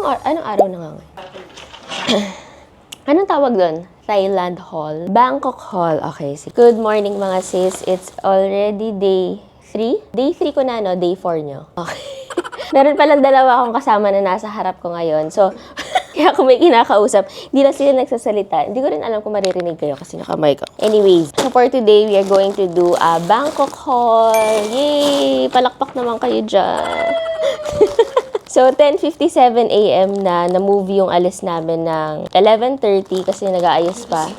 Anong araw na nga ngayon? Anong tawag doon? Thailand Hall. Bangkok Hall. Okay, good morning mga sis. It's already day 3? Day 3 ko na, no? Day 4 nyo. Okay. Meron palang dalawa akong kasama na nasa harap ko ngayon. So, kaya kung may kinakausap, hindi na sila nagsasalita. Hindi ko rin alam kung maririnig kayo kasi naka-mic ako. Anyways, so for today, we are going to do a Bangkok haul. Yay! Palakpak naman kayo dyan. So, 10:57 a.m. na move yung alis namin ng 11:30 kasi nag-aayos pa.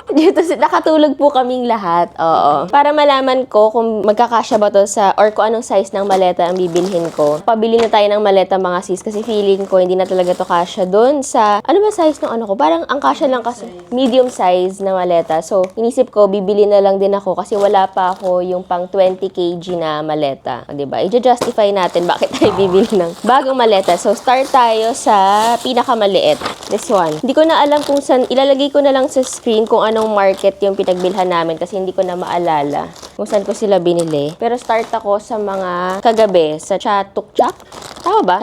Dito, nakatulog po kaming lahat. Oo. Para malaman ko kung magkakasya ba to sa, or kung anong size ng maleta ang bibilhin ko. Pabili na tayo ng maleta mga sis kasi feeling ko hindi na talaga to kasya doon sa, ano ba size ng ano ko? Parang ang kasya lang kasi medium size na maleta. So, inisip ko, bibili na lang din ako kasi wala pa ako yung pang 20 kg na maleta. O, diba? I-justify natin bakit tayo bibili ng bagong maleta. So, start tayo sa pinakamaliit. This one. Hindi ko na alam kung saan, ilalagay ko na lang sa screen kung anong market yung pinagbilhan namin kasi hindi ko na maalala kung saan ko sila binili. Pero start ako sa mga kagabi sa Chatuchak. Tama ba?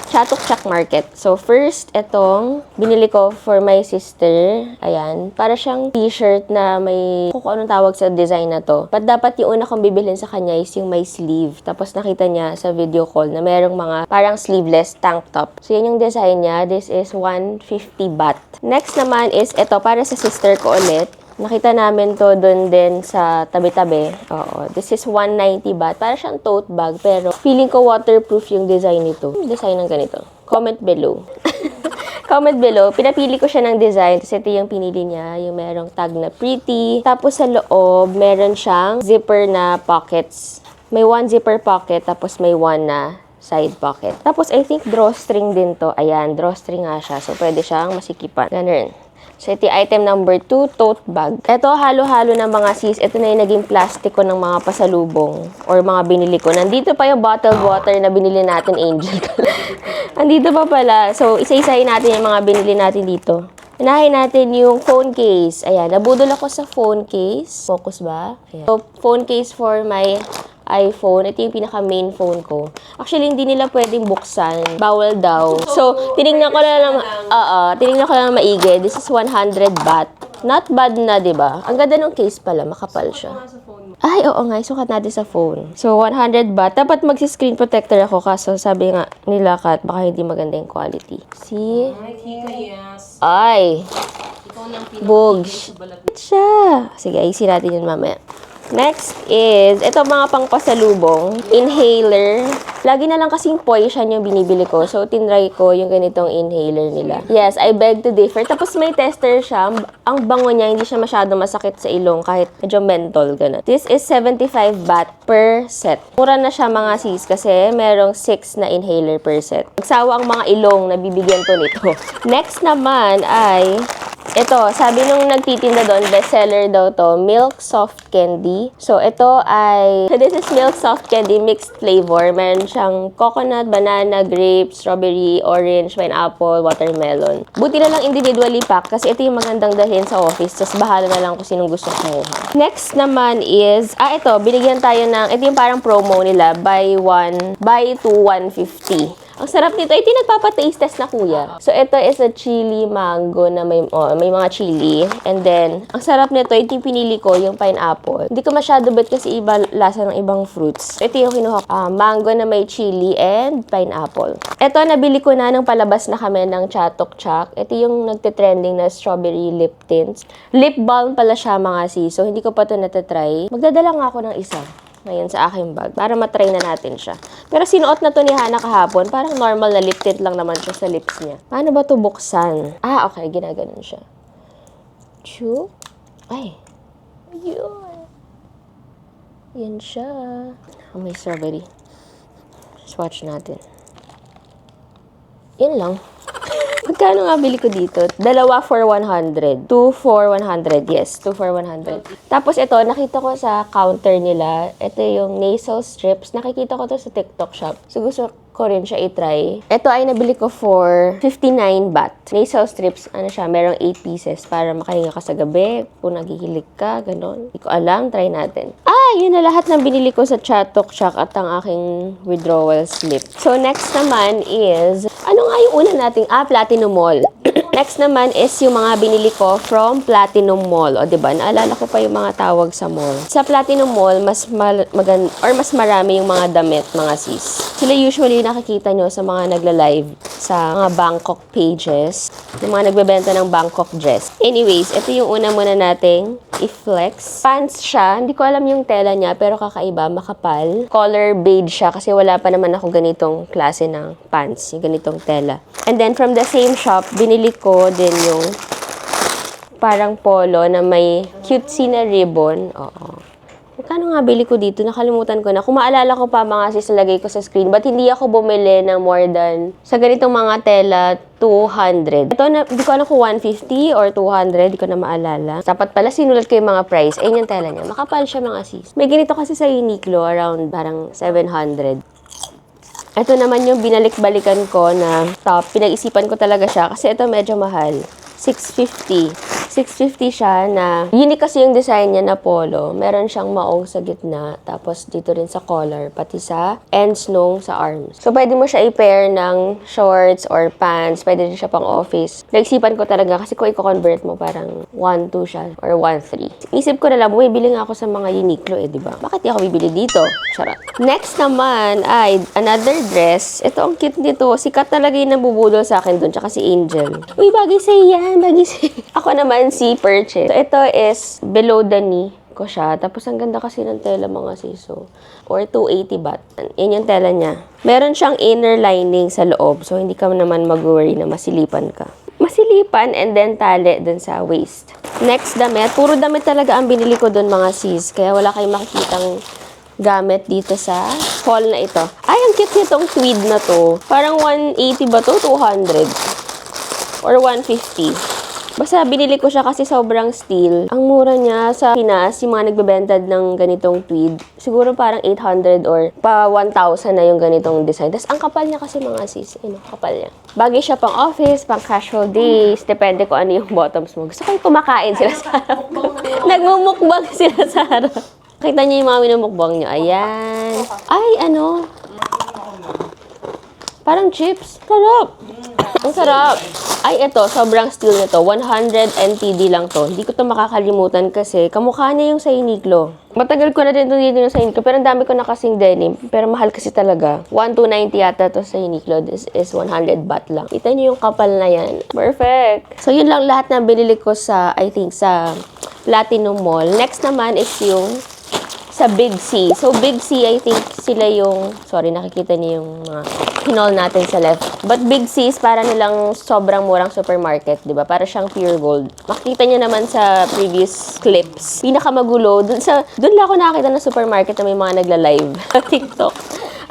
Chatuchak Market. So, first, itong binili ko for my sister. Ayan. Para siyang t-shirt na may, kung anong tawag sa design na to. But dapat yung una kong bibilhin sa kanya is yung may sleeve. Tapos nakita niya sa video call na merong mga parang sleeveless tank top. So, yan yung design niya. This is 150 baht. Next naman is ito para sa sister ko ulit. Nakita namin to doon din sa tabi-tabi. Oo. This is 190 baht. Para siyang tote bag. Pero feeling ko waterproof yung design nito. Design ng ganito. Comment below. Comment below. Pinapili ko siya ng design. Tapos ito yung pinili niya. Yung merong tag na pretty. Tapos sa loob, meron siyang zipper na pockets. May one zipper pocket. Tapos may one na side pocket. Tapos I think drawstring din to. Ayan. Drawstring nga siya. So pwede siyang masikipan. Ganun. So, ito yung item number 2, tote bag. Ito, halo-halo ng mga sis. Ito na yung naging plastic ko ng mga pasalubong or mga binili ko. Nandito pa yung bottled water na binili natin, Angel. Nandito pa pala. So, isa-isahin natin yung mga binili natin dito. Unahin natin yung phone case. Ayan, nabudol ako sa phone case. Focus ba? Ayan. So, phone case for my iPhone. Ito yung pinaka-main phone ko. Actually, hindi nila pwedeng buksan. Bawal daw. So, tinignan ko lang maigi. This is 100 baht. Not bad na, diba? Ang ganda ng case pala. Makapal siya. Ay, oo nga. Isukat natin sa phone. So, 100 baht. Dapat mag-screen protector ako. Kaso, sabi nga nila, Kat, baka hindi maganda yung quality. See? Ay! Bugs. Siya. Sige, ayusin natin yun mamaya. Next is, ito mga pangpasalubong, inhaler. Lagi na lang kasing poison yung binibili ko. So, tinry ko yung ganitong inhaler nila. Yes, I beg to differ. Tapos may tester siya. Ang bango niya, hindi siya masyado masakit sa ilong kahit medyo menthol, gano'n. This is 75 baht per set. Mura na siya mga sis kasi merong 6 na inhaler per set. Magsawa ang mga ilong na bibigyan to nito. Next naman ay ito, sabi nung nagtitinda doon, bestseller daw to, milk soft candy. So, ito ay, this is milk soft candy mixed flavor. Meron siyang coconut, banana, grape, strawberry, orange, pineapple, watermelon. Buti na lang individually pack kasi ito yung magandang dalhin sa office. Tapos bahala na lang kung sinong gusto ko. Next naman is, ito, binigyan tayo ng, ito yung parang promo nila, buy 2, 150. Ang sarap nito. Ito yung nagpapa-taste test na kuya. So, ito is a chili mango na may mga chili. And then, ang sarap nito, ito yung pinili ko, yung pineapple. Hindi ko masyado bet kasi iba lasa ng ibang fruits. Ito yung kinuha ko. Mango na may chili and pineapple. Ito, nabili ko na nung palabas na kami ng Chatuchak. Ito yung nagte-trending na strawberry lip tints. Lip balm pala siya mga sis. So, hindi ko pa ito natatry. Magdadala nga ako ng isa ngayon sa aking bag para matry na natin siya. Pero sinuot na to ni Hana kahapon. Parang normal na lip tint lang naman siya sa lips niya. Paano ba to buksan? Okay. Ginaganon siya. Chew. Ay. Yun. Yan siya. May strawberry. Swatch natin. Yan lang. Magkano nga bili ko dito? Dalawa for 100. 2 for 100. Yes, 2 for 100. Tapos ito, nakita ko sa counter nila. Ito yung nasal strips. Nakikita ko to sa TikTok shop. So gusto ko rin siya i-try. Ito ay nabili ko for 59 baht. Nasal strips, ano siya, merong 8 pieces para makahinga ka sa gabi, kung naghihilig ka, ganon. Hindi ko alam, try natin. Yun na lahat ng binili ko sa Chatok Chak at ang aking withdrawal slip. So, next naman is, ano nga yung una nating, Platinum Mall. Next naman is yung mga binili ko from Platinum Mall. O, diba? Naalala ko pa yung mga tawag sa mall. Sa Platinum Mall, mas marami yung mga damit, mga sis. Sila usually nakikita nyo sa mga nagla-live sa mga Bangkok pages, yung mga nagbebenta ng Bangkok dress. Anyways, ito yung una muna nating i-flex. Pants siya. Hindi ko alam yung tela niya, pero kakaiba, makapal. Color beige siya kasi wala pa naman ako ganitong klase ng pants, yung ganitong tela. And then, from the same shop, binili ko din yung parang polo na may cutesy na ribbon. Oo. Magkano nga bili ko dito? Nakalimutan ko na. Kung maalala ko pa mga sis, lagay ko sa screen. But hindi ako bumili ng more than, sa ganitong mga tela, 200. Ito, hindi ko alam kung 150 or 200. Hindi ko na maalala. Dapat pala sinulat ko yung mga price. Ayun yung tela niya. Makapal siya mga sis. May ganito kasi sa Uniqlo, around parang 700. Ito naman yung binalik-balikan ko na top. Pinag-isipan ko talaga siya kasi ito medyo mahal. 650. 650 siya na unique kasi yung design niya na polo. Meron siyang maong sa gitna. Tapos dito rin sa collar. Pati sa ends nung sa arms. So pwede mo siya i-pair ng shorts or pants. Pwede rin siya pang office. Naisipan ko talaga kasi kung i-convert mo parang 1.2 siya or 1.3. Isip ko na lang, bumibili nga ako sa mga Uniqlo diba? Bakit di ako bibili dito? Charot. Next naman ay another dress. Ito ang cute nito. Sikat talaga yung nabubudol sa akin dun. Tsaka si Angel. Uy, bagay sa'yo yan. Bagay sa'yo. Ako naman si Purchase. So, ito is below the knee ko siya. Tapos, ang ganda kasi ng tela mga siso. Or 280 baht. Yan yung tela niya. Meron siyang inner lining sa loob. So, hindi ka naman mag-worry na masilipan ka. Masilipan and then tali dun sa waist. Next damit. Puro damit talaga ang binili ko dun mga sis. Kaya wala kayong makikitang gamit dito sa haul na ito. Ay, ang cute nitong tweed na to. Parang 180 ba to? 200. Or 150. Basta binili ko siya kasi sobrang steal. Ang mura niya sa Pinas, yung mga nagbebenta ng ganitong tweed, siguro parang 800 or pa 1,000 na yung ganitong design. Tapos ang kapal niya kasi mga sis. Kapal niya. Bagay siya pang office, pang casual days. Depende kung ano yung bottoms mo. Gusto ko yung kumakain sila sa harap ko. Nagmumukbang sila sa harap. Kita niyo yung mga minumukbang niyo. Ayan. Ay, ano? Parang chips. Sarap. Ang sarap. Ay, ito. Sobrang steal nito. 100 NTD lang to. Hindi ko to makakalimutan kasi kamukha niya yung sa Uniqlo. Matagal ko na din dito yung sa Uniqlo. Pero ang dami ko na kasing denim. Pero mahal kasi talaga. 1,290 yata to sa Uniqlo. This is 100 baht lang. Kita niyo yung kapal na yan. Perfect. So, yun lang lahat na binili ko sa, I think, sa Platinum Mall. Next naman is yung sa Big C. So, Big C, I think sila yung, sorry, nakikita niyo yung mga hinol natin sa left. But Big C is para nilang sobrang murang supermarket, di ba? Para siyang pure gold. Makikita niyo naman sa previous clips. Pinakamagulo. Doon lang ako nakakita ng supermarket na may mga nagla-live sa TikTok.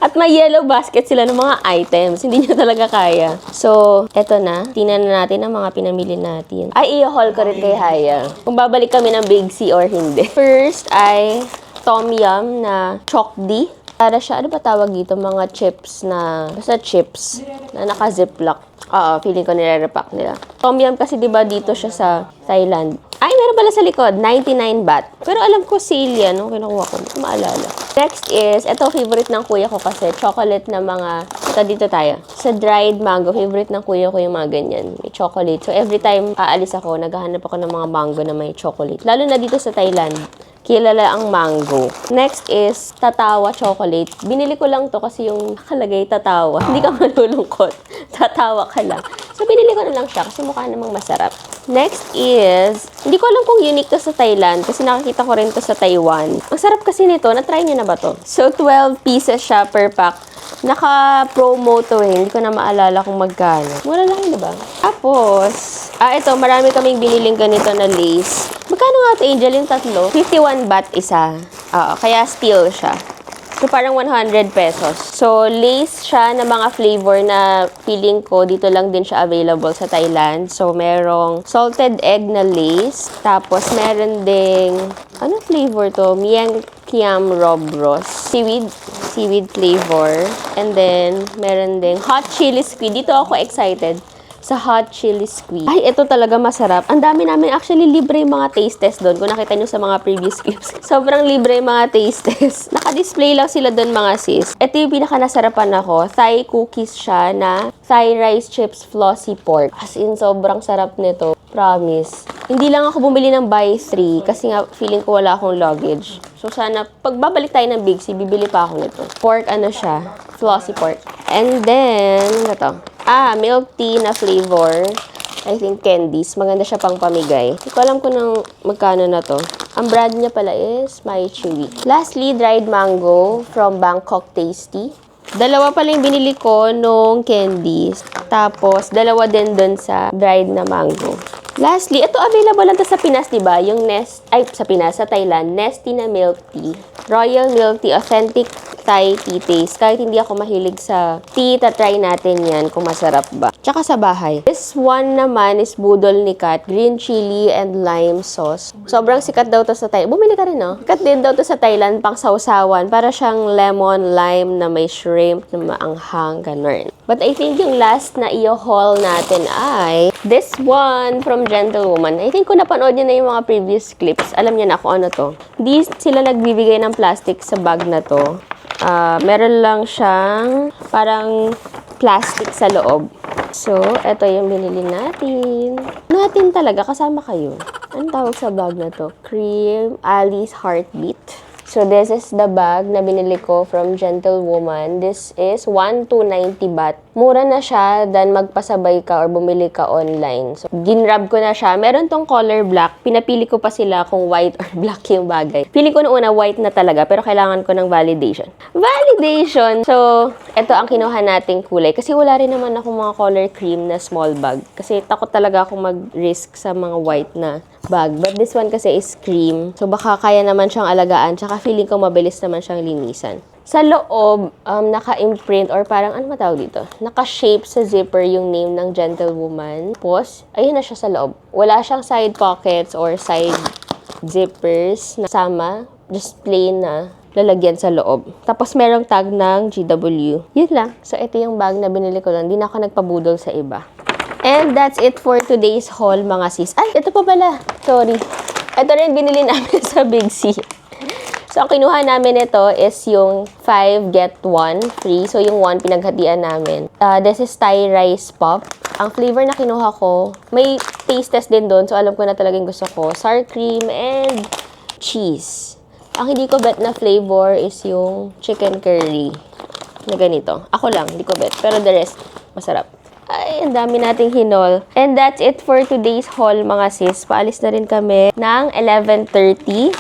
At may yellow basket sila ng mga items. Hindi niya talaga kaya. So, eto na. Tingnan na natin ang mga pinamili natin. Ay, i-haul ko rin kay Haya. Kung babalik kami ng Big C or hindi. First ay Tom Yum na Chokdi. Para siya, ano ba tawag dito? Mga chips na, basta chips na naka-ziplock. Oo, feeling ko nire-repack nila. Tom Yum kasi diba dito siya sa Thailand. Ay, meron pala sa likod, 99 baht. Pero alam ko sale yan, no? Kinukuha ko, hindi ko maalala. Next is, ito favorite ng kuya ko kasi, chocolate na mga, dito tayo. Sa dried mango, favorite ng kuya ko yung mga ganyan. May chocolate. So, every time aalis ako, naghahanap ako ng mga mango na may chocolate. Lalo na dito sa Thailand. Kilala ang mango. Next is Tatawa chocolate. Binili ko lang to kasi yung nakalagay Tatawa. Hindi ka malulungkot. Tatawa ka lang. So, binili ko na lang siya kasi mukha namang masarap. Next is, hindi ko alam kung unique to sa Thailand kasi nakakita ko rin to sa Taiwan. Ang sarap kasi nito. Na-try niyo na ba to? So, 12 pieces siya per pack. Naka-promo to Hindi ko na maalala kung magkano. Mura lang yun, diba? Tapos, ito, marami kaming biniling ganito na lace. Magkano nga ito, Angel, yung tatlo? 51 baht isa. Kaya steal siya. So, parang 100 pesos. So, lace siya na mga flavor na feeling ko dito lang din siya available sa Thailand. So, merong salted egg na lace. Tapos, meron ding, ano flavor to? Miang Kiam Robros. Seaweed. seaweed flavor. And then, meron ding hot chili squid. Dito ako excited sa hot chili squid. Ay, ito talaga masarap. Ang dami namin actually libre yung mga taste test doon. Kung nakita nyo sa mga previous clips. Sobrang libre yung mga taste test. Naka-display lang sila doon mga sis. Ito yung pinaka nasarapan ako. Thai cookies siya na Thai rice chips flossy pork. As in, sobrang sarap nito. Promise. Hindi lang ako bumili ng buy 3 kasi nga feeling ko wala akong luggage. So sana, pag babalik tayo ng Big C, bibili pa ako nito. Pork, ano siya? Flossy pork. And then, ano to? Milk tea na flavor. I think candies. Maganda siya pang pamigay. Hindi ko alam kung magkano na to. Ang brand niya pala is My Chewy. Lastly, dried mango from Bangkok Tasty. Dalawa pala yung binili ko nung candies. Tapos, dalawa din dun sa dried na mango. Lastly, ito available lang to sa Pinas, diba? Yung sa Thailand, Nesty na milk tea. Royal milk tea, authentic Thai tea taste. Kahit hindi ako mahilig sa tea, try natin yan kung masarap ba. Tsaka sa bahay. This one naman is budol ni Kat. Green chili and lime sauce. Sobrang sikat daw to sa Thailand. Bumili ka rin, no? Sikat din daw to sa Thailand, pang sausawan. Para siyang lemon, lime na may shrimp na maanghang, ganun. But I think yung last na i-haul natin ay this one from Gentlewoman. I think kung napanood niyo na yung mga previous clips, alam niyo na kung ano to. Hindi sila nagbibigay ng plastic sa bag na to. Meron lang siyang parang plastic sa loob. So, ito yung binili natin. Natin talaga, kasama kayo. Anong tawag sa bag na to? Cream Alice Heartbeat. So, this is the bag na binili ko from Gentlewoman. This is 1,290 baht. Mura na siya than magpasabay ka or bumili ka online. So, ginrab ko na siya. Meron tong color black. Pinapili ko pa sila kung white or black yung bagay. Pili ko noong una white na talaga, pero kailangan ko ng validation. Validation! So, ito ang kinuha nating kulay. Kasi wala rin naman ako mga color cream na small bag. Kasi takot talaga akong mag-risk sa mga white na bag. But this one kasi is cream. So, baka kaya naman siyang alagaan. Tsaka feeling ko mabilis naman siyang linisan. Sa loob, naka-imprint or parang, ano matawag dito? Naka-shape sa zipper yung name ng Gentlewoman. Tapos, ayun na siya sa loob. Wala siyang side pockets or side zippers na sama. Just plain na lalagyan sa loob. Tapos, merong tag ng GW. Yun lang. So, ito yung bag na binili ko lang. Hindi na ako nagpabudol sa iba. And that's it for today's haul, mga sis. Ay, ito pa pala. Sorry. Ito rin binili namin sa Big C. So, ang kinuha namin ito is yung 5 get 1 free. So, yung 1 pinaghatian namin. This is Thai rice pop. Ang flavor na kinuha ko, may taste test din doon. So, alam ko na talagang gusto ko. Sour cream and cheese. Ang hindi ko bet na flavor is yung chicken curry. Na ganito. Ako lang, hindi ko bet. Pero the rest, masarap. Ay, ang dami nating hinol. And that's it for today's haul, mga sis. Paalis na rin kami ng 11:30.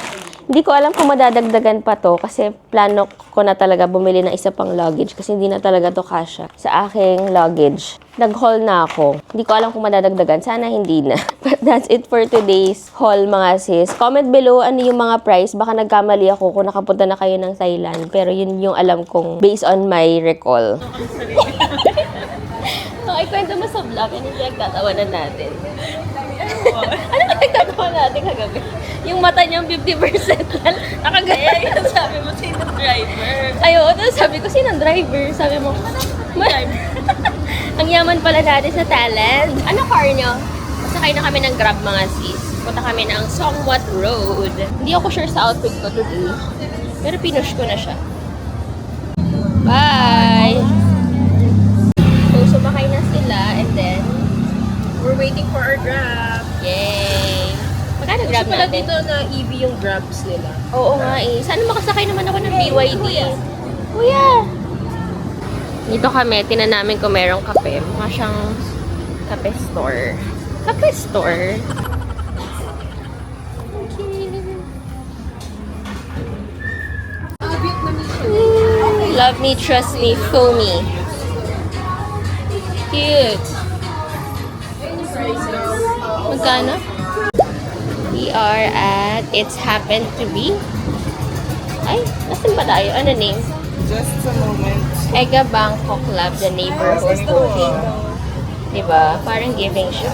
Hindi ko alam kung madadagdagan pa to kasi plano ko na talaga bumili ng isa pang luggage kasi hindi na talaga to kasya sa aking luggage. Nag-haul na ako. Hindi ko alam kung madadagdagan. Sana hindi na. But that's it for today's haul, mga sis. Comment below ano yung mga price. Baka nagkamali ako kung nakapunta na kayo ng Thailand. Pero yun yung alam kong based on my recall. Okay, kwento mo sa vlog. Ano yung pinagtatawanan natin? Ano ba nagtatawanan natin kagabi? Yung mata niyang 50% lang. Nakagaya. Sabi mo, sino driver? Ayo, sabi ko, sinong driver? Sabi mo, ang yaman pala natin sa Thailand. Ano car nyo? Masakay na kami ng Grab, mga sis. Punta kami ng Songwat Road. Hindi ako sure sa outfit ko today. Pero pinush ko na siya. Bye! So, sumakay na sila and then, We're waiting for our Grab. yay! Magkano Grab Kasi pala natin? dito na EV yung Grabs nila. Oo nga eh. Sana makasakay naman ako ng BYD. Kuya! Dito kami, tinan namin kung merong kape. Mukha siyang kape store. Kape store? Love me, trust me, foamy. Cute. Magkano? We are at It's Happened to Be. Ay, nasan ba tayo? Ano name? Just a moment. Ega Bangkok Lab, the neighborhood cooking. Diba? Parang giving siya.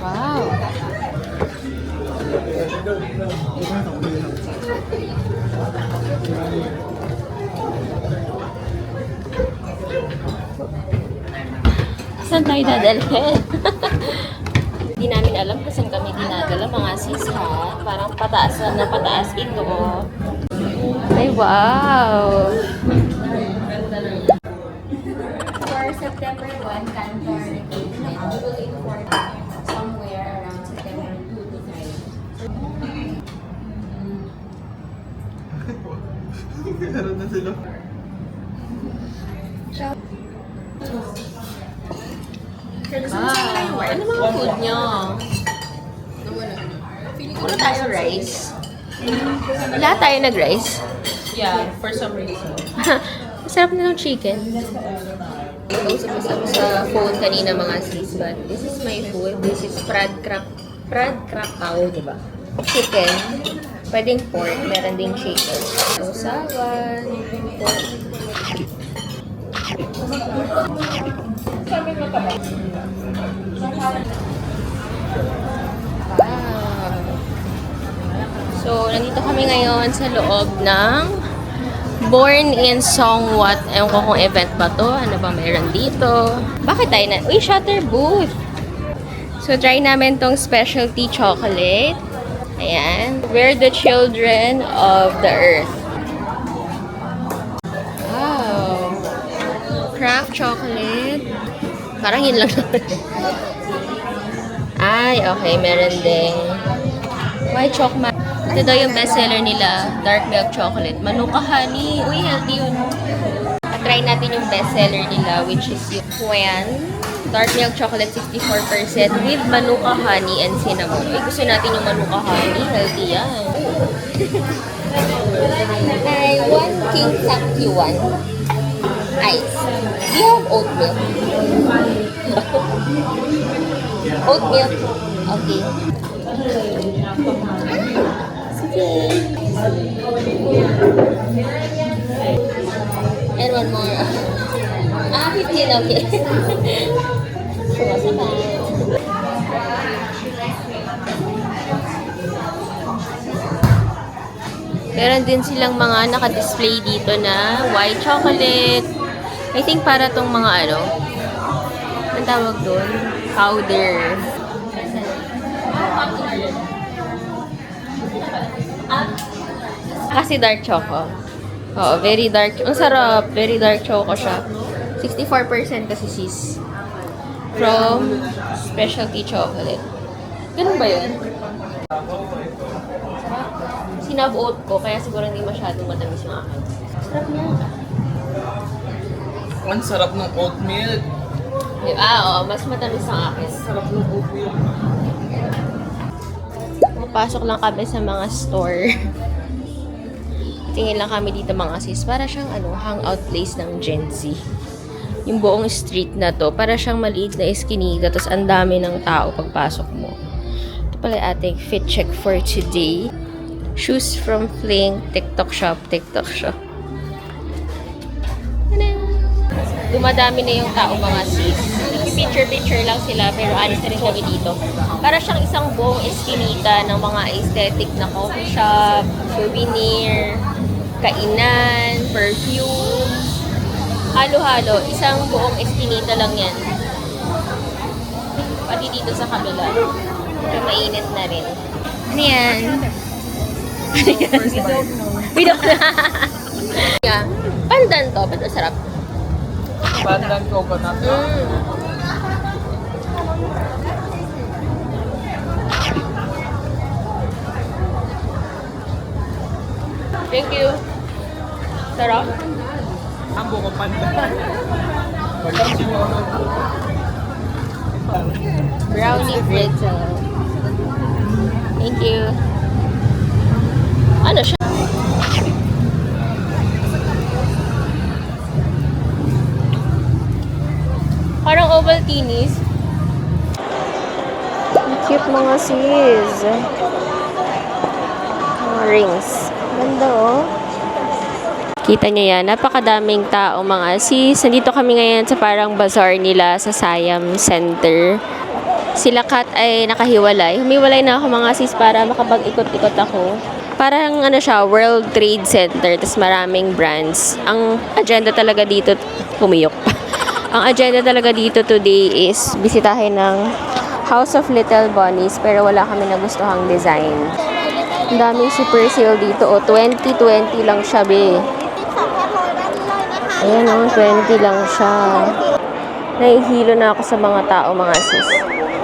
Wow. Saan tayo dadalhin? Hindi namin alam kung saan kami dinadala mga sis ha. Parang pataas na pataas ito. Oh. Ay, wow! For September 1, Cantor engagement, we will inform somewhere around September 2 to 3. Meron na sila. Wow! Ano mga food nyo? Puro tayo rice. Lahat tayo nag-rice. Yeah, for some reason. Masarap na ng chicken. Nag-usap-usap sa phone kanina mga sis, but this is my food. This is Prad Krakow, di ba? Chicken. Pwedeng pork. Meron ding chicken. Sausawan. Pork. Wow. So, nandito kami ngayon sa loob ng Born in Songwhat. Ewan ko kung event ba to. Ano ba meron dito? Bakit tayo na? Uy, shutter booth! So, try namin tong specialty chocolate. Ayan. We're the children of the earth. Wow. Craft chocolate. Parang yun lang naman. Ay, okay. Meron ding white chocolate. Ito daw yung bestseller nila, dark milk chocolate. Manuka honey. Uy, healthy yun. At try natin yung bestseller nila, which is yung Huan. Dark milk chocolate 64% with manuka honey and cinnamon. Uy, gusto natin yung manuka honey. Healthy yan. Hi, one king Sakyuan. Ice. Do you have oat milk? Oat milk. Okay. Sige. And one more. 15, okay. Sumasabat. Meron din silang mga naka-display dito na white chocolate. I think para tong mga ano, ang tawag doon? Powder. Kasi dark choco. Oo, very dark. Ang sarap. Very dark choco siya. 64% kasi sis. From specialty chocolate. Ganun ba yun? Sinab oat ko, kaya siguro hindi masyadong matamis yung akin. Sarap niya. Ang sarap ng oat milk. Oo, mas matamis ang akin. Sarap ng oat milk. Pasok lang kami sa mga store. Tingin lang kami dito mga sis. Para siyang hangout place ng Gen Z. Yung buong street na to, para siyang maliit na eskinita. Tapos ang dami ng tao pagpasok mo. Ito pala yung ating fit check for today. Shoes from Fling, TikTok shop. Dumadami na yung tao mga sis. Picture lang sila pero alis na rin kami dito. Para siyang isang buong eskinita ng mga aesthetic na coffee shop, souvenir, kainan, perfume. Halo-halo. Isang buong eskinita lang yan. Pati dito sa kabila. Pero mainit na rin. Ano yan? Ano yan? We don't know. Yeah. Pandan to. Ba't masarap? Pandan coconut. Thank you. Sarap. Ang buko pandan. Brownie pretzel. Thank you. Ano siya? Parang Ovaltinis. Cute mga sis. Mga rings. Ganda oh. Kita niyo yan. Napakadaming tao mga sis. Nandito kami ngayon sa parang bazaar nila sa Siam Center. Sila Kat ay nakahiwalay. Humiwalay na ako mga sis para makapag-ikot-ikot ako. Parang siya, World Trade Center. Tapos maraming brands. Ang agenda talaga dito, pumiyok pa. Ang agenda talaga dito today is bisitahin ng House of Little Bunnies pero wala kami nagustuhang design. Ang daming super sale dito. O, 20 lang siya, be. Ayan o, 20 lang siya. Nahihilo na ako sa mga tao, mga sis.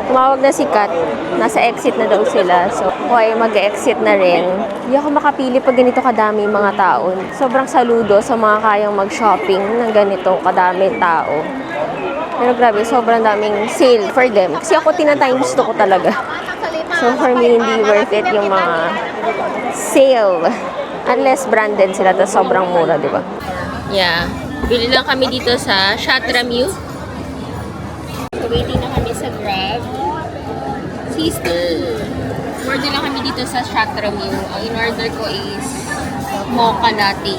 Tumawag na si Kat. Nasa exit na daw sila. So, okay, mag-exit na rin. Hindi ako makapili pag ganito kadami mga tao. Sobrang saludo sa mga kayang mag-shopping ng ganito kadami tao. Pero grabe, sobrang daming sale for them. Kasi ako tinatimes to ko talaga. So, for me, hindi worth it yung mga sale. Unless branded sila, tapos sobrang mura, di ba? Yeah. Bili lang kami dito sa Chatramu. Waiting na kami sa Grab. Sister! Order lang kami dito sa Chatramu. Ang in-order ko is mocha latte.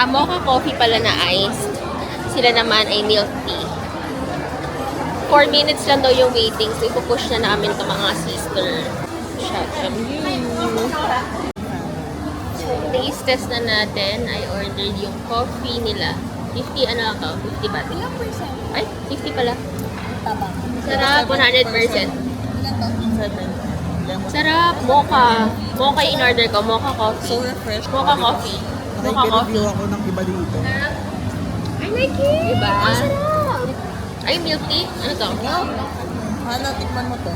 Mocha coffee pala na iced. Sila naman ay milk tea. 4 minutes lang daw yung waiting. So, ipupush na namin ito mga sister. Chatramu. So, taste test na natin. I ordered yung coffee nila. 50 ano ako? 50 ba? Ay, 50 pala. Sarap, 100%. Sarap, mocha. Mocha yung in-order ko, mocha coffee. So refresh. Mocha coffee. Mocha coffee. Nakikireview ako ng iba dito. I like it! Diba? Ay, milk tea? Ano to? Hala, tikman mo to.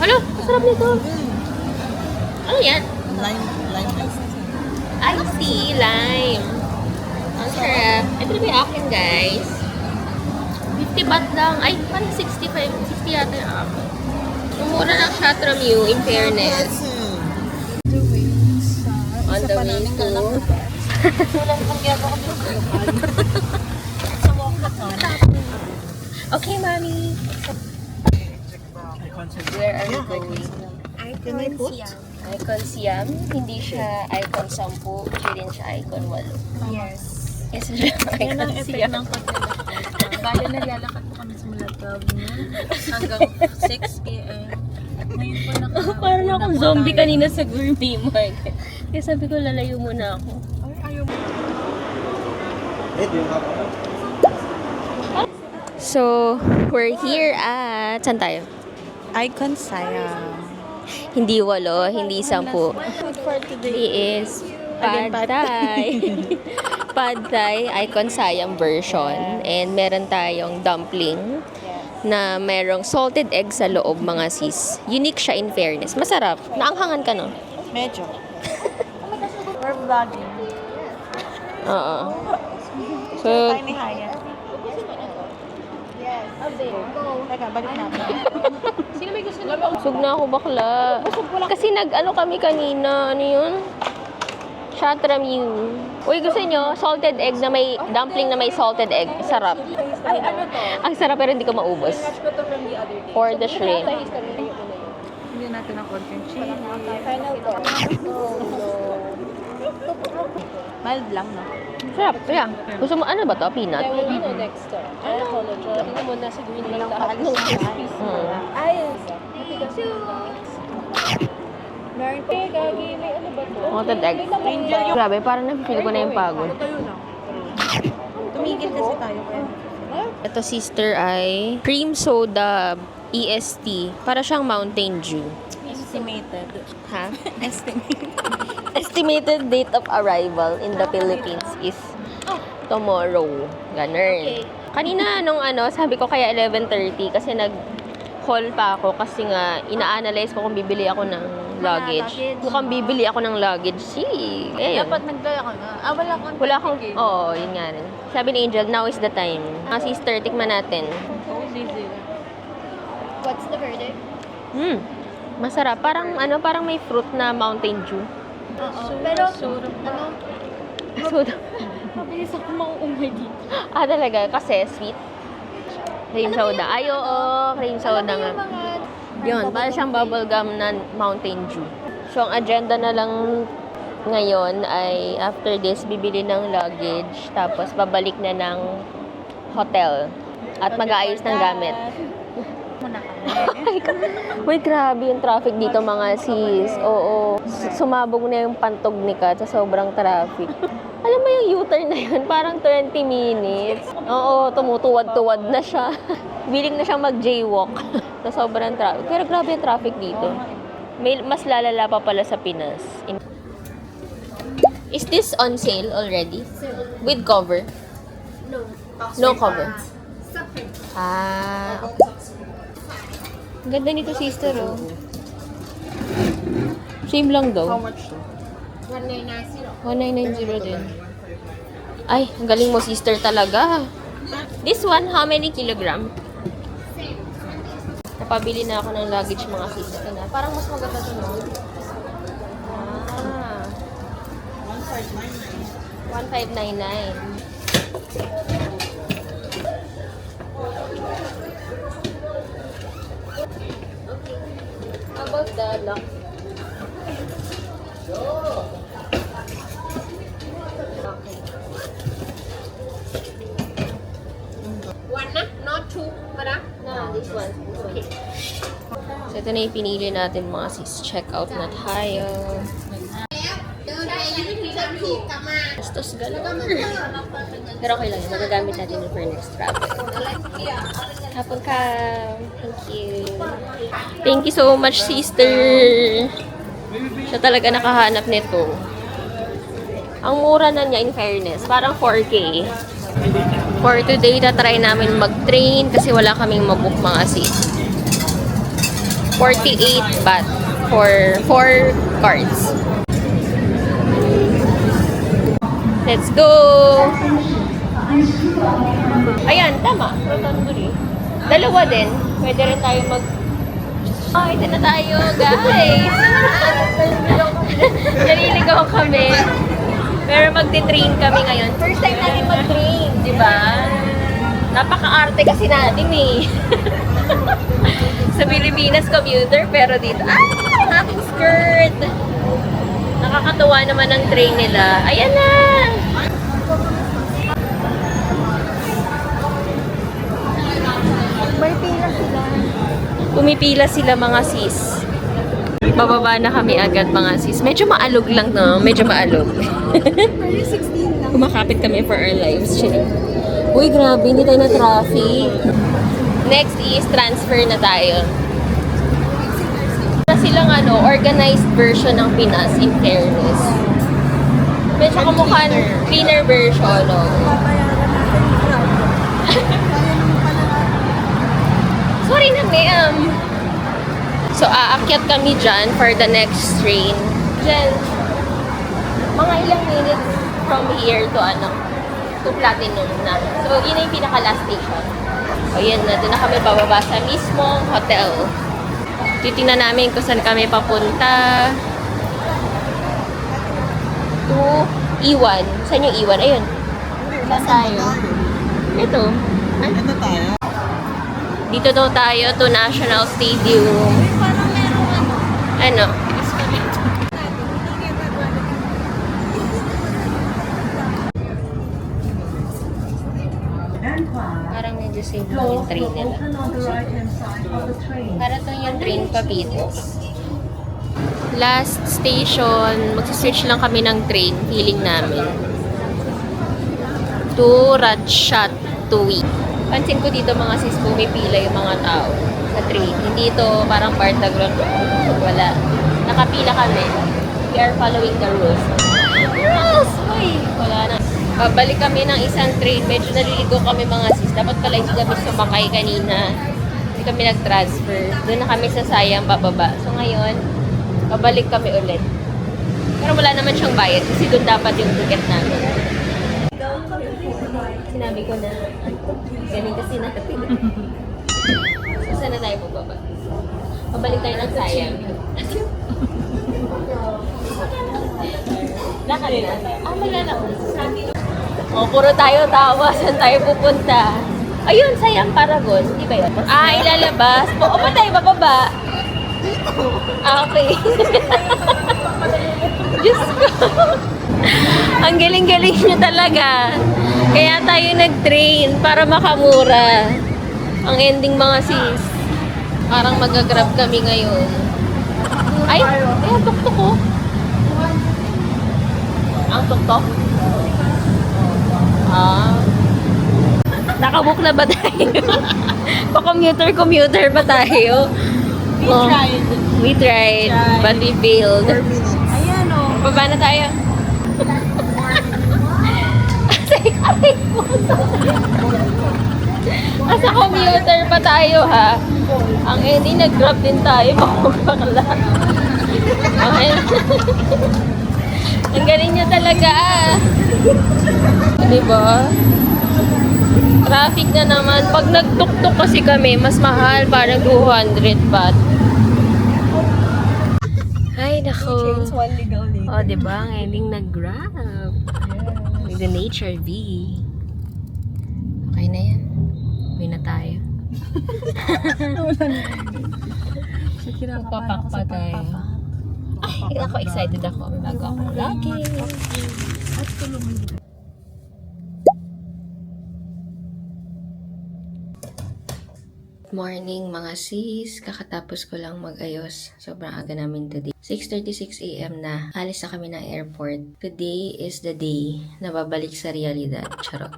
Hala, masarap nito. Ano yan? Lime ice. Iced tea, lime. Ang sarap. Ito na ba yung akin, guys? 50 baht lang. Ay, parang 65. 60 yata yung akin. Yung mura ng Chatramu, in fairness. On the way to... Okay, mommy. Where are we going? Icon Siam. Hindi siya icon 10. Hindi rin siya icon 8. Yes. Yes, siya Yan ang icon effect Siam. ng pagkakita. Bali, naglalakad po kami sa Malagab noon hanggang 6 p.m. Ngayon po Parang akong zombie kanina sa gourmet market. Kaya sabi ko, lalayo muna ako. So, we're here at... Saan tayo? Icon Siam. Hindi 8, hindi 10. Food for today. It is Pad Thai. Pad Thai Icon Siam version. And meron tayong dumpling na merong salted egg sa loob, mga sis. Unique siya in fairness. Masarap. Naanghangan ka, no? Medyo. We're vlogging. Oo. So, Ni Haya. Teka, balik natin. busog na ako bakla. Kasi nag-ano kami kanina. Ano yun? Chatramu. Uy, gusto nyo? Salted egg na may dumpling na may salted egg. Sarap. Ay, ano to? Ang sarap pero hindi ko maubos. For the shrimp. Hindi natin ang content cheese. Final thought. Mild lang, no? Sarap. Yeah. Gusto mo, ano ba to? Peanut? next time. I apologize. Hindi mo na siguro lang lahat ng Hmm. Ayos. Meron pa gagi. May ano ba to? Salted egg. Grabe, parang na-feel ko na yung pagod. Tumigil kasi tayo. Ito, sister, ay cream soda EST. Para siyang Mountain Dew. Estimated. Ha? Estimated. Estimated date of arrival in the Philippines is tomorrow. Ganun. Kanina, nung sabi ko kaya 11:30 kasi nag-call pa ako kasi nga ina-analyze ko kung bibili ako ng luggage. Mukhang bibili ako ng luggage. Ayun. Dapat nagdala ka na. Wala akong, yun nga rin. Sabi ni Angel, now is the time. Sister, tikman natin. What's the verdict? Masarap. Parang may fruit na Mountain Dew. Oo. Pero, ano? Soda. Mabilis ako mauumay dito. Talaga? Kasi sweet? Cream soda. Ay, oo. Cream soda nga. Yun, para siyang bubblegum na Mountain Dew. So, ang agenda na lang ngayon ay after this, bibili ng luggage. Tapos, babalik na ng hotel. At mag-aayos ng gamit. Muna ka. Uy, grabe yung traffic dito mga sis. Oo. Sumabog na yung pantog ni Kat sa sobrang traffic. Alam mo yung U-turn na yun? Parang 20 minutes. Oo, tumutuwad-tuwad na siya. Willing na siyang mag-jaywalk sa sobrang traffic. Pero grabe yung traffic dito. Mas lalala pa pala sa Pinas. Is this on sale already? With cover? No cover. Ah, okay. Ang ganda nito, sister, oh. Same lang daw. How much to? 1990 din. Ay, ang galing mo, sister, talaga. This one, how many kilogram? Napabili na ako ng luggage, mga sister na. Parang mas maganda ito, no? Ah. 1599. How about the lock? One na? Not two, madam? No, this one. Okay. So, ito na yung pinili natin mga sis. Check out na tayo. Bastos galon. Pero okay lang yun. Magagamit natin yun for next travel. Hapon ka. Thank you. Thank you so much, sister. Siya talaga nakahanap nito. Ang mura na niya, in fairness. Parang 4K. For today, tatry namin mag-train kasi wala kaming mabook mga sis. 48 baht for 4 cards. Let's go! Ayan, tama. Rotonbury. Dalawa din. Pwede rin tayo mag... Oh, ito na tayo, guys! Naliligaw kami. Pero magte-train kami ngayon. First time natin mag-train, di ba? Napaka-arte kasi natin eh. Sa Pilipinas, commuter, pero dito, ang aking skirt! Nakakatuwa naman ang train nila. Ayan na! May pila sila. Pumipila sila mga sis. Bababa na kami agad mga sis. Medyo maalog lang, no? Medyo maalog. Kumakapit kami for our lives. Uy, grabe. Hindi tayo na traffic. Next is transfer na tayo. Na silang organized version ng Pinas in fairness. Medyo kamukha cleaner version, no? Sorry na, ma'am. So, aakyat kami dyan for the next train. Dyan, mga ilang minutes from here to Platinum na. So, yun na yung pinaka-last station. So, yun na. Doon na kami bababa sa mismong hotel. Titingnan namin kung saan kami papunta. To Iwan. Saan yung Iwan? Ayun. Saan tayo? Ito. Ay, Ano tayo? dito daw tayo to National Stadium. Ano? Parang medyo safe lang yung train nila. Para to yung train Papitos. Last station, magsiswitch lang kami ng train, feeling namin. To Ratchathani. Pansin ko dito mga sis, pumipila yung mga tao sa train. Hindi ito parang Bartagron. Wala. Nakapila kami. We are following the rules. Rules! Uy! Wala na. Babalik kami ng isang train. Medyo naliligo kami mga sis. Dapat pala hindi kami sumakay kanina. Hindi kami nag-transfer. Doon na kami sa Sayang bababa. So ngayon, babalik kami ulit. Pero wala naman siyang bayad kasi doon dapat yung ticket namin. Sinabi ko na, galing kasi natin. So, saan na tayo bababa? Pabalik tayo ng Sayang. Lakad na. Wala na. Puro tayo tawa. Saan tayo pupunta? Ayun, Sayang Paragon. Di ba yun? Ilalabas. O ba tayo bababa? Okay. Diyos ko. Ang galing-galing niyo talaga. Kaya tayo nag-train para makamura. Ang ending mga sis. Parang mag-grab kami ngayon. Ay, ayan, tuktok ko. Ang tuktok? Nakabook na ba tayo? Pa-commuter pa tayo. We tried, but we failed. 4 minutes. Ayan o. Baba na tayo. Asa commuter pa tayo ha. Ang ending nag-grab din tayo. Bakla. Okay. Ang galing nyo talaga ah. Diba? Traffic na naman. Pag nagtuktok kasi kami, mas mahal. Parang 200 baht. Ay, nako. One legal legal. O, diba? Ang ending nag-grab. With the nature V. Okay na yan. Uwi na tayo. Papak pa tayo. Ay, ako excited ako. Bago ako lagi. Morning mga sis, kakatapos ko lang mag-ayos. Sobrang aga namin today. 6:36 AM na. Alis na kami ng airport. Today is the day na babalik sa realidad. Charot.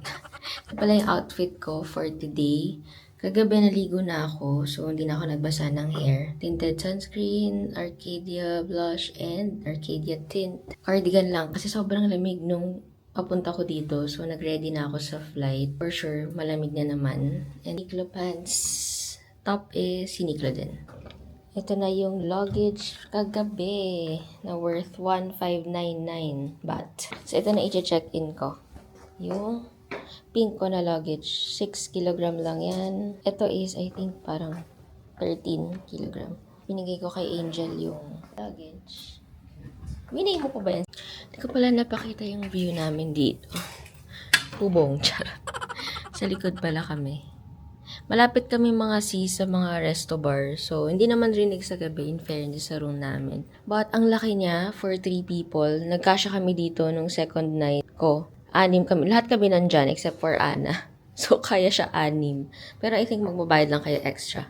Ito pala yung outfit ko for today. Kagabi naligo na ako, so hindi na ako nagbasa ng hair. Tinted sunscreen, Arcadia blush, and Arcadia tint. Cardigan lang kasi sobrang lamig nung papunta ko dito. So nag-ready na ako sa flight. For sure, malamig na naman. And Uniqlo pants. Top is Uniqlo din. Ito na yung luggage kagabi na worth 1,599 baht. So ito na i-check-in ko. Yung pink ko na luggage. 6 kilogram lang yan. Ito is, I think, parang 13 kilogram. Binigay ko kay Angel yung luggage. Binigay mo pa ba yan? Hindi ko pala napakita yung view namin dito. Pubong, charot. Sa likod pala kami. Malapit kami mga sis sa mga resto bar. So, hindi naman rinig sa gabi in fairness sa room namin. But, ang laki niya for 3 people. Nagkasya kami dito nung second night ko. 6 kami. Lahat kami nandyan except for Ana. So, kaya siya 6. Pero I think magbabayad lang kayo extra.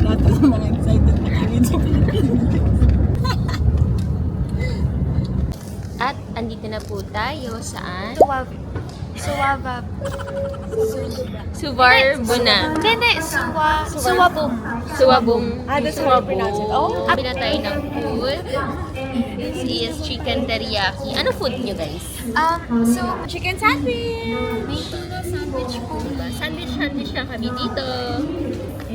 Lahat ng mga excited na kami sa Pilipinas. At, andito na po tayo saan? Suwabab. Suwarbuna. Hindi. Suwabum. Suwabum. That's how you pronounce it. Oh? Sabi na tayo ng food. This is chicken teriyaki. Ano food nyo guys? So, chicken sandwich. May tuna sandwich po. Sandwich lang kami dito.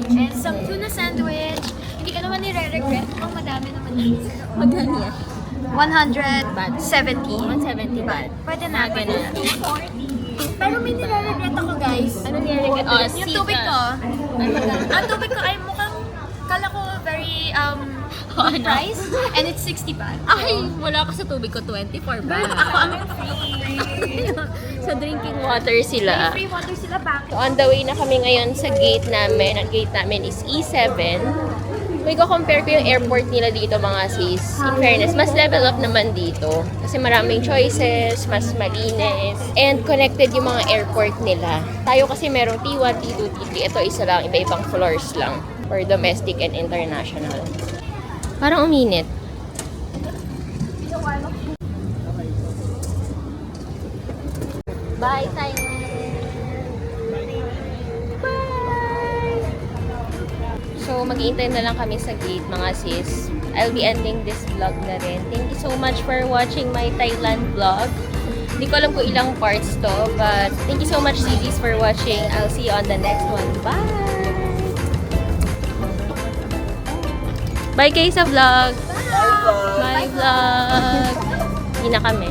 And some tuna sandwich. Hindi ka naman nire-regret kung madami naman dito. Magkano yan? 170. 170 baht. Pwede na. Ganun. 240. Pero may nire-regret ako, guys. Ano nilalagay? Oh, Yung tubig ko. Ang tubig ko ay mukhang kala ko very good price. And it's 60 baht. Ay, wala ka sa tubig ko, 24 baht. Ako ang free. Sa drinking water sila. Free water sila back. So, on the way na kami ngayon sa gate namin. Ang gate namin is E7. May ko-compare ko yung airport nila dito mga sis. In fairness, mas level up naman dito. Kasi maraming choices, mas malinis, and connected yung mga airport nila. Tayo kasi merong T1, T2, T3. Ito isa lang, iba-ibang floors lang. For domestic and international. Parang uminit. Bye, Thailand! So, mag-iintay na lang kami sa gate, mga sis. I'll be ending this vlog na rin. Thank you so much for watching my Thailand vlog. Hindi ko alam kung ilang parts to, but thank you so much, sis, for watching. I'll see you on the next one. Bye! Bye, guys, sa vlog! Bye, vlog! Hindi na kami.